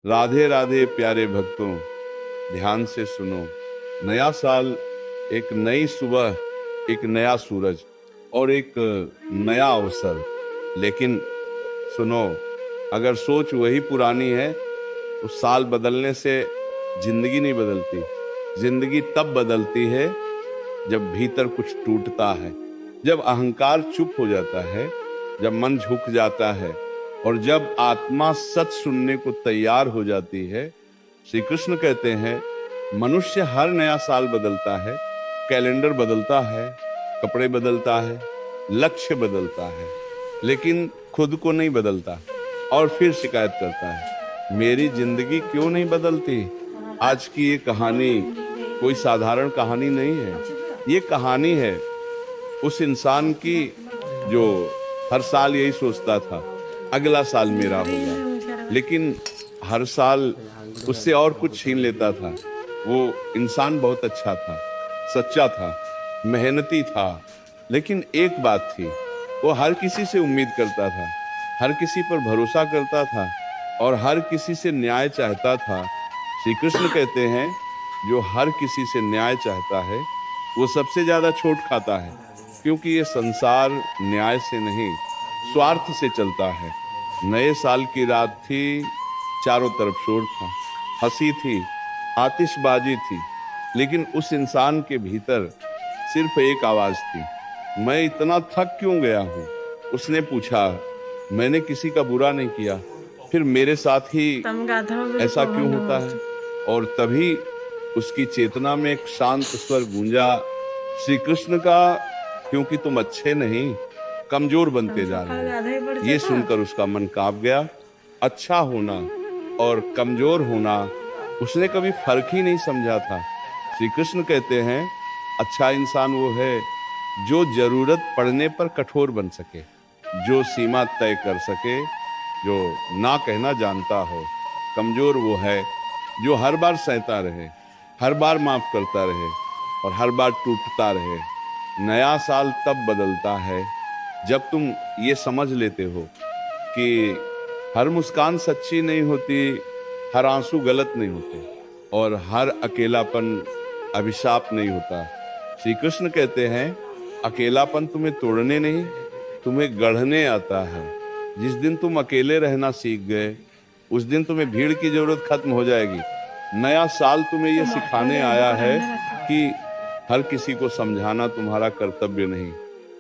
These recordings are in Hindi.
राधे राधे प्यारे भक्तों, ध्यान से सुनो। नया साल एक नई सुबह, एक नया सूरज और एक नया अवसर। लेकिन सुनो, अगर सोच वही पुरानी है तो साल बदलने से जिंदगी नहीं बदलती। जिंदगी तब बदलती है जब भीतर कुछ टूटता है, जब अहंकार चुप हो जाता है, जब मन झुक जाता है और जब आत्मा सच सुनने को तैयार हो जाती है। श्री कृष्ण कहते हैं, मनुष्य हर नया साल बदलता है, कैलेंडर बदलता है, कपड़े बदलता है, लक्ष्य बदलता है, लेकिन खुद को नहीं बदलता। और फिर शिकायत करता है, मेरी जिंदगी क्यों नहीं बदलती। आज की ये कहानी कोई साधारण कहानी नहीं है। ये कहानी है उस इंसान की जो हर साल यही सोचता था, अगला साल मेरा होगा, लेकिन हर साल उससे और कुछ छीन लेता था। वो इंसान बहुत अच्छा था, सच्चा था, मेहनती था, लेकिन एक बात थी, वो हर किसी से उम्मीद करता था, हर किसी पर भरोसा करता था और हर किसी से न्याय चाहता था। श्री कृष्ण कहते हैं, जो हर किसी से न्याय चाहता है वो सबसे ज्यादा चोट खाता है, क्योंकि ये संसार न्याय से नहीं, स्वार्थ से चलता है। नए साल की रात थी, चारों तरफ शोर था, हंसी थी, आतिशबाजी थी, लेकिन उस इंसान के भीतर सिर्फ एक आवाज थी, मैं इतना थक क्यों गया हूं। उसने पूछा, मैंने किसी का बुरा नहीं किया, फिर मेरे साथ ही ऐसा क्यों होता है। और तभी उसकी चेतना में एक शांत स्वर गूंजा, श्री कृष्ण का, क्योंकि तुम अच्छे नहीं, कमजोर बनते जा रहे हो। ये सुनकर उसका मन कांप गया। अच्छा होना और कमजोर होना उसने कभी फर्क ही नहीं समझा था। श्री कृष्ण कहते हैं, अच्छा इंसान वो है जो जरूरत पड़ने पर कठोर बन सके, जो सीमा तय कर सके, जो ना कहना जानता हो। कमजोर वो है जो हर बार सहता रहे, हर बार माफ करता रहे और हर बार टूटता रहे। नया साल तब बदलता है जब तुम ये समझ लेते हो कि हर मुस्कान सच्ची नहीं होती, हर आंसू गलत नहीं होते और हर अकेलापन अभिशाप नहीं होता। श्री कृष्ण कहते हैं, अकेलापन तुम्हें तोड़ने नहीं, तुम्हें गढ़ने आता है। जिस दिन तुम अकेले रहना सीख गए, उस दिन तुम्हें भीड़ की जरूरत खत्म हो जाएगी। नया साल तुम्हें यह सिखाने आया है कि हर किसी को समझाना तुम्हारा कर्तव्य नहीं,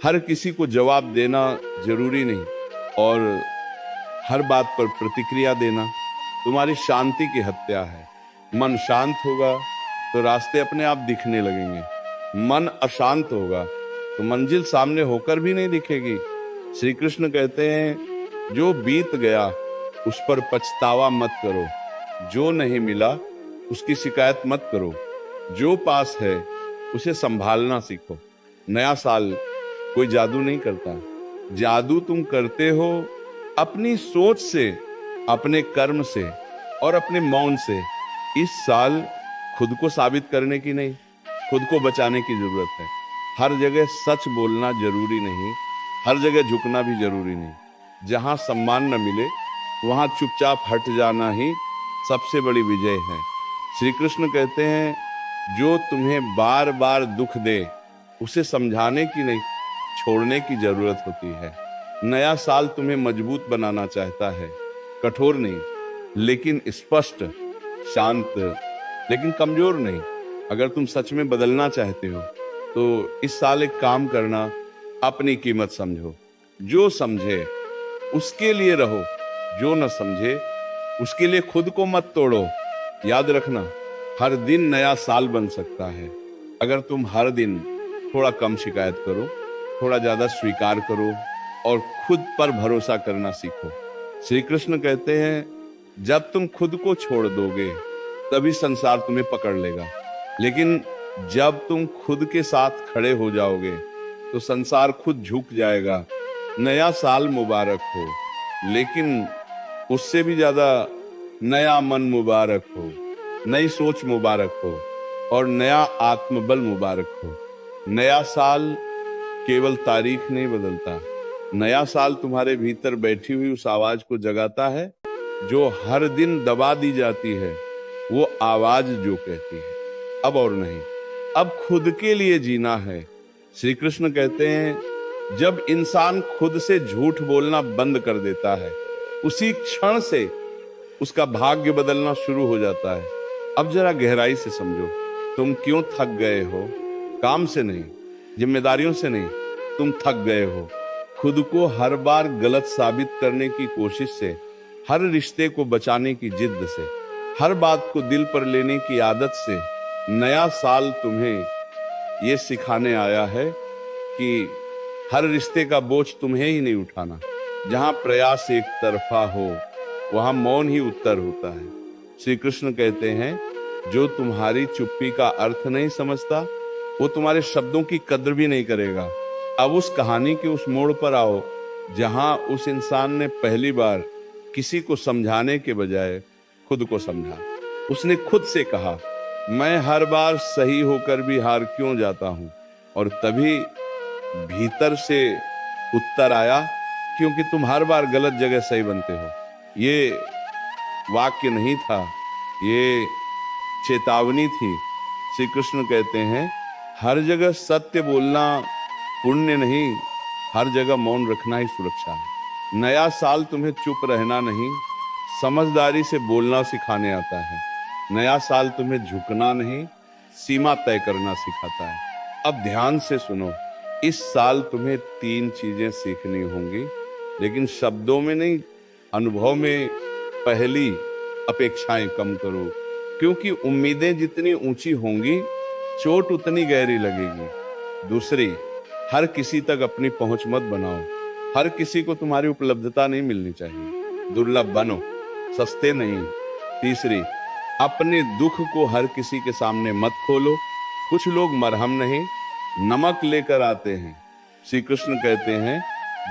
हर किसी को जवाब देना जरूरी नहीं और हर बात पर प्रतिक्रिया देना तुम्हारी शांति की हत्या है। मन शांत होगा तो रास्ते अपने आप दिखने लगेंगे, मन अशांत होगा तो मंजिल सामने होकर भी नहीं दिखेगी। श्री कृष्ण कहते हैं, जो बीत गया उस पर पछतावा मत करो, जो नहीं मिला उसकी शिकायत मत करो, जो पास है उसे संभालना सीखो। नया साल कोई जादू नहीं करता, जादू तुम करते हो अपनी सोच से, अपने कर्म से और अपने मौन से। इस साल खुद को साबित करने की नहीं, खुद को बचाने की जरूरत है। हर जगह सच बोलना जरूरी नहीं, हर जगह झुकना भी जरूरी नहीं। जहां सम्मान न मिले वहां चुपचाप हट जाना ही सबसे बड़ी विजय है। श्री कृष्ण कहते हैं, जो तुम्हें बार बार दुख दे उसे समझाने की नहीं, छोड़ने की जरूरत होती है। नया साल तुम्हें मजबूत बनाना चाहता है, कठोर नहीं लेकिन स्पष्ट, शांत लेकिन कमजोर नहीं। अगर तुम सच में बदलना चाहते हो तो इस साल एक काम करना, अपनी कीमत समझो। जो समझे उसके लिए रहो, जो न समझे उसके लिए खुद को मत तोड़ो। याद रखना, हर दिन नया साल बन सकता है अगर तुम हर दिन थोड़ा कम शिकायत करो, थोड़ा ज्यादा स्वीकार करो और खुद पर भरोसा करना सीखो। श्री कृष्ण कहते हैं, जब तुम खुद को छोड़ दोगे तभी संसार तुम्हें पकड़ लेगा, लेकिन जब तुम खुद के साथ खड़े हो जाओगे तो संसार खुद झुक जाएगा। नया साल मुबारक हो, लेकिन उससे भी ज्यादा नया मन मुबारक हो, नई सोच मुबारक हो और नया आत्मबल मुबारक हो। नया साल केवल तारीख नहीं बदलता, नया साल तुम्हारे भीतर बैठी हुई उस आवाज को जगाता है जो हर दिन दबा दी जाती है, वो आवाज जो कहती है, अब और नहीं, अब खुद के लिए जीना है। श्री कृष्ण कहते हैं जब इंसान खुद से झूठ बोलना बंद कर देता है, उसी क्षण से उसका भाग्य बदलना शुरू हो जाता है। अब जरा गहराई से समझो, तुम क्यों थक गए हो? काम से नहीं, जिम्मेदारियों से नहीं, तुम थक गए हो खुद को हर बार गलत साबित करने की कोशिश से, हर रिश्ते को बचाने की जिद से, हर बात को दिल पर लेने की आदत से। नया साल तुम्हें ये सिखाने आया है कि हर रिश्ते का बोझ तुम्हें ही नहीं उठाना। जहां प्रयास एक तरफा हो, वहां मौन ही उत्तर होता है। श्री कृष्ण कहते हैं जो तुम्हारी चुप्पी का अर्थ नहीं समझता, वो तुम्हारे शब्दों की कद्र भी नहीं करेगा। अब उस कहानी के उस मोड़ पर आओ जहां उस इंसान ने पहली बार किसी को समझाने के बजाय खुद को समझा। उसने खुद से कहा, मैं हर बार सही होकर भी हार क्यों जाता हूं? और तभी भीतर से उत्तर आया, क्योंकि तुम हर बार गलत जगह सही बनते हो। ये वाक्य नहीं था, ये चेतावनी थी। श्री कृष्ण कहते हैं हर जगह सत्य बोलना पुण्य नहीं, हर जगह मौन रखना ही सुरक्षा है। नया साल तुम्हें चुप रहना नहीं, समझदारी से बोलना सिखाने आता है। नया साल तुम्हें झुकना नहीं, सीमा तय करना सिखाता है। अब ध्यान से सुनो, इस साल तुम्हें 3 चीजें सीखनी होंगी, लेकिन शब्दों में नहीं, अनुभव में। पहली, अपेक्षाएं कम करो, क्योंकि उम्मीदें जितनी ऊंची होंगी, चोट उतनी गहरी लगेगी। दूसरी, हर किसी तक अपनी पहुंच मत बनाओ। हर किसी को तुम्हारी उपलब्धता नहीं मिलनी चाहिए, दुर्लभ बनो, सस्ते नहीं। तीसरी, अपने दुख को हर किसी के सामने मत खोलो। कुछ लोग मरहम नहीं, नमक लेकर आते हैं। श्री कृष्ण कहते हैं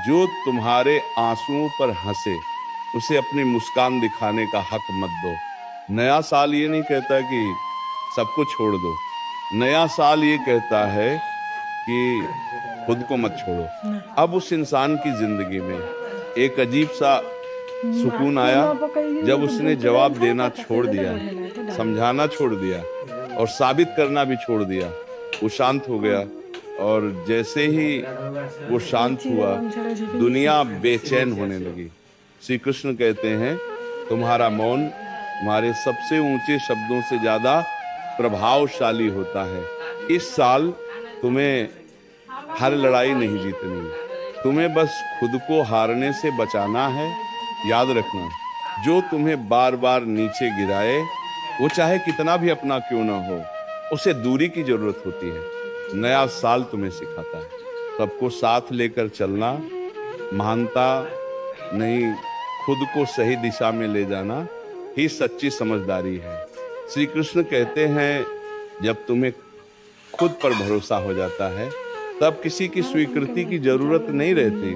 जो तुम्हारे आंसुओं पर हंसे, उसे अपनी मुस्कान दिखाने का हक मत दो। नया साल ये नहीं कहता कि सबको छोड़ दो, नया साल ये कहता है कि खुद को मत छोड़ो। अब उस इंसान की जिंदगी में एक अजीब सा सुकून आया जब उसने जवाब देना छोड़ दिया, समझाना छोड़ दिया और साबित करना भी छोड़ दिया। वो शांत हो गया, और जैसे ही वो शांत हुआ, दुनिया बेचैन होने लगी। श्री कृष्ण कहते हैं तुम्हारा मौन तुम्हारे सबसे ऊंचे शब्दों से ज्यादा प्रभावशाली होता है। इस साल तुम्हें हर लड़ाई नहीं जीतनी, तुम्हें बस खुद को हारने से बचाना है। याद रखना, जो तुम्हें बार बार नीचे गिराए, वो चाहे कितना भी अपना क्यों ना हो, उसे दूरी की जरूरत होती है। नया साल तुम्हें सिखाता है सबको साथ लेकर चलना, महानता नहीं, खुद को सही दिशा में ले जाना ही सच्ची समझदारी है। श्री कृष्ण कहते हैं जब तुम्हें खुद पर भरोसा हो जाता है, तब किसी की स्वीकृति की जरूरत नहीं रहती।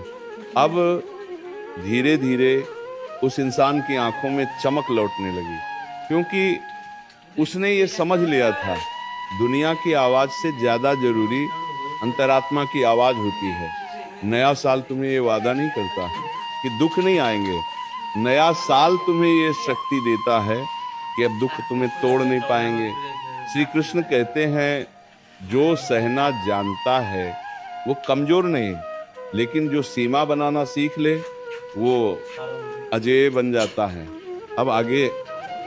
अब धीरे धीरे उस इंसान की आंखों में चमक लौटने लगी, क्योंकि उसने ये समझ लिया था दुनिया की आवाज से ज्यादा जरूरी अंतरात्मा की आवाज होती है। नया साल तुम्हें ये वादा नहीं करता कि दुख नहीं आएंगे, नया साल तुम्हें ये शक्ति देता है कि अब दुख तुम्हें तोड़ नहीं पाएंगे। श्री कृष्ण कहते हैं जो सहना जानता है वो कमजोर नहीं, लेकिन जो सीमा बनाना सीख ले वो अजय बन जाता है। अब आगे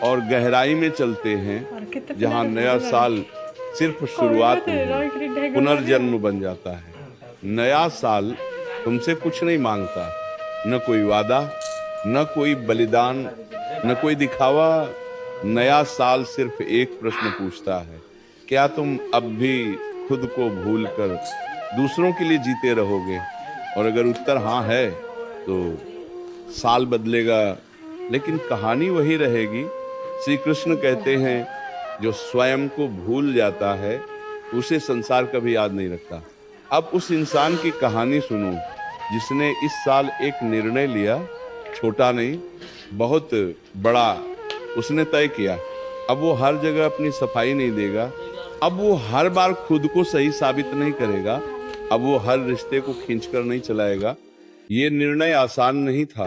और गहराई में चलते हैं, जहां नया साल सिर्फ शुरुआत नहीं, पुनर्जन्म बन जाता है। नया साल तुमसे कुछ नहीं मांगता, न कोई वादा, न कोई बलिदान, न कोई दिखावा। नया साल सिर्फ एक प्रश्न पूछता है, क्या तुम अब भी खुद को भूलकर दूसरों के लिए जीते रहोगे? और अगर उत्तर हाँ है तो साल बदलेगा, लेकिन कहानी वही रहेगी। श्री कृष्ण कहते हैं जो स्वयं को भूल जाता है उसे संसार कभी याद नहीं रखता। अब उस इंसान की कहानी सुनो जिसने इस साल एक निर्णय लिया, छोटा नहीं बहुत बड़ा उसने तय किया। अब वो हर जगह अपनी सफाई नहीं देगा, अब वो हर बार खुद को सही साबित नहीं करेगा, अब वो हर रिश्ते को खींचकर नहीं चलाएगा। ये निर्णय आसान नहीं था,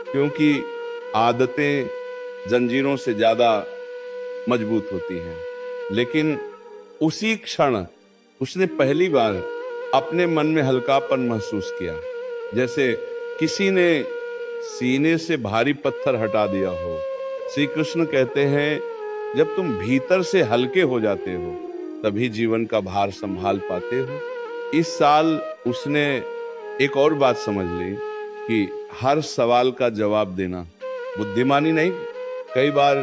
क्योंकि आदतें जंजीरों से ज्यादा मजबूत होती हैं। लेकिन उसी क्षण उसने पहली बार अपने मन में हल्कापन महसूस किया, जैसे किसी ने सीने से भारी पत्थर हटा दिया हो। श्री कृष्ण कहते हैं, जब तुम भीतर से हल्के हो जाते हो तभी जीवन का भार संभाल पाते हो। इस साल उसने एक और बात समझ ली कि हर सवाल का जवाब देना बुद्धिमानी नहीं, कई बार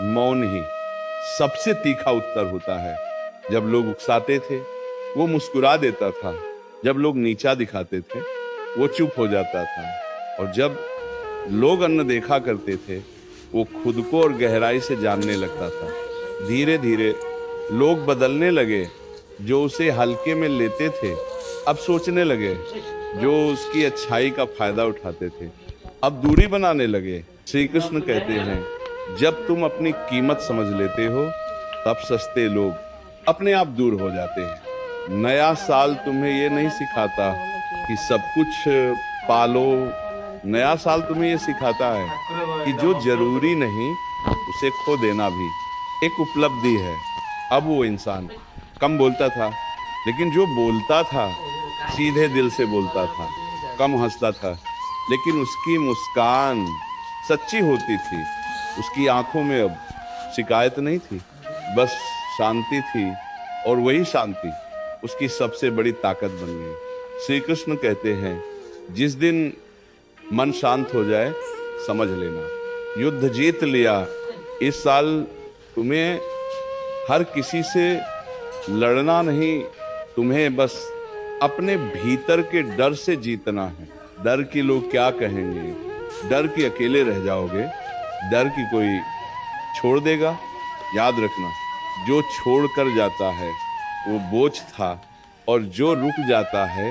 मौन ही सबसे तीखा उत्तर होता है। जब लोग उकसाते थे वो मुस्कुरा देता था, जब लोग नीचा दिखाते थे वो चुप हो जाता था, और जब लोग अन्न देखा करते थे वो खुद को और गहराई से जानने लगता था। धीरे धीरे लोग बदलने लगे, जो उसे हल्के में लेते थे अब सोचने लगे, जो उसकी अच्छाई का फायदा उठाते थे अब दूरी बनाने लगे। श्री कृष्ण कहते हैं, जब तुम अपनी कीमत समझ लेते हो तब सस्ते लोग अपने आप दूर हो जाते हैं। नया साल तुम्हें ये नहीं सिखाता कि सब कुछ पालो, नया साल तुम्हें ये सिखाता है कि जो जरूरी नहीं उसे खो देना भी एक उपलब्धि है। अब वो इंसान कम बोलता था, लेकिन जो बोलता था सीधे दिल से बोलता था, कम हंसता था लेकिन उसकी मुस्कान सच्ची होती थी। उसकी आंखों में अब शिकायत नहीं थी, बस शांति थी, और वही शांति उसकी सबसे बड़ी ताकत बन गई। श्री कृष्ण कहते हैं, जिस दिन मन शांत हो जाए समझ लेना युद्ध जीत लिया। इस साल तुम्हें हर किसी से लड़ना नहीं, तुम्हें बस अपने भीतर के डर से जीतना है। डर कि लोग क्या कहेंगे, डर कि अकेले रह जाओगे, डर कि कोई छोड़ देगा। याद रखना, जो छोड़ कर जाता है वो बोझ था, और जो रुक जाता है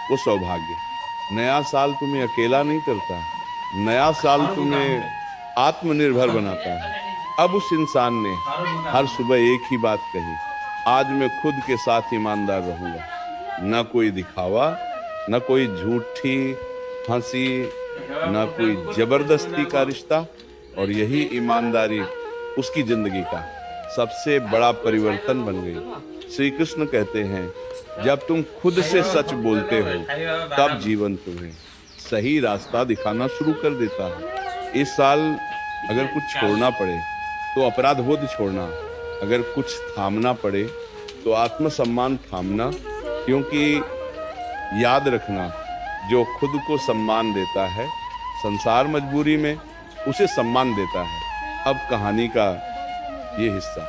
वो सौभाग्य। नया साल तुम्हें अकेला नहीं करता, नया साल तुम्हें आत्मनिर्भर बनाता है। अब उस इंसान ने हर सुबह एक ही बात कही, आज मैं खुद के साथ ईमानदार रहूंगा। न कोई दिखावा, न कोई झूठी हंसी, न कोई जबरदस्ती का रिश्ता, और यही ईमानदारी उसकी जिंदगी का सबसे बड़ा परिवर्तन बन गई। श्री कृष्ण कहते हैं, जब तुम खुद से सच बोलते हो तब जीवन तुम्हें सही रास्ता दिखाना शुरू कर देता है। इस साल अगर कुछ छोड़ना पड़े तो अपराध बोध छोड़ना, अगर कुछ थामना पड़े तो आत्मसम्मान थामना, क्योंकि याद रखना, जो खुद को सम्मान देता है संसार मजबूरी में उसे सम्मान देता है। अब कहानी का ये हिस्सा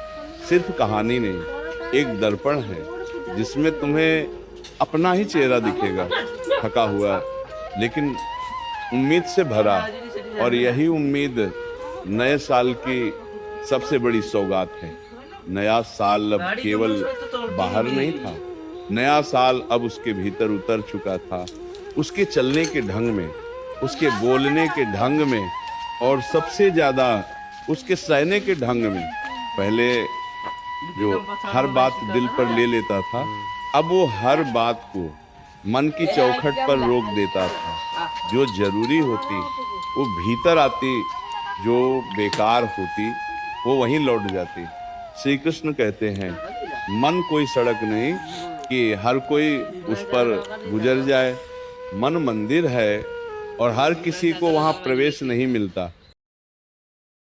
सिर्फ कहानी नहीं, एक दर्पण है जिसमें तुम्हें अपना ही चेहरा दिखेगा, थका हुआ लेकिन उम्मीद से भरा, और यही उम्मीद नए साल की सबसे बड़ी सौगात है। नया साल अब केवल बाहर नहीं था, नया साल अब उसके भीतर उतर चुका था, उसके चलने के ढंग में, उसके बोलने के ढंग में, और सबसे ज्यादा उसके सहने के ढंग में। पहले जो हर बात दिल पर ले लेता था, अब वो हर बात को मन की चौखट पर रोक देता था। जो जरूरी होती वो भीतर आती, जो बेकार होती वो वहीं लौट जाती। श्री कृष्ण कहते हैं, मन कोई सड़क नहीं कि हर कोई उस पर गुजर जाए। मन मंदिर है और हर किसी को वहां प्रवेश नहीं मिलता।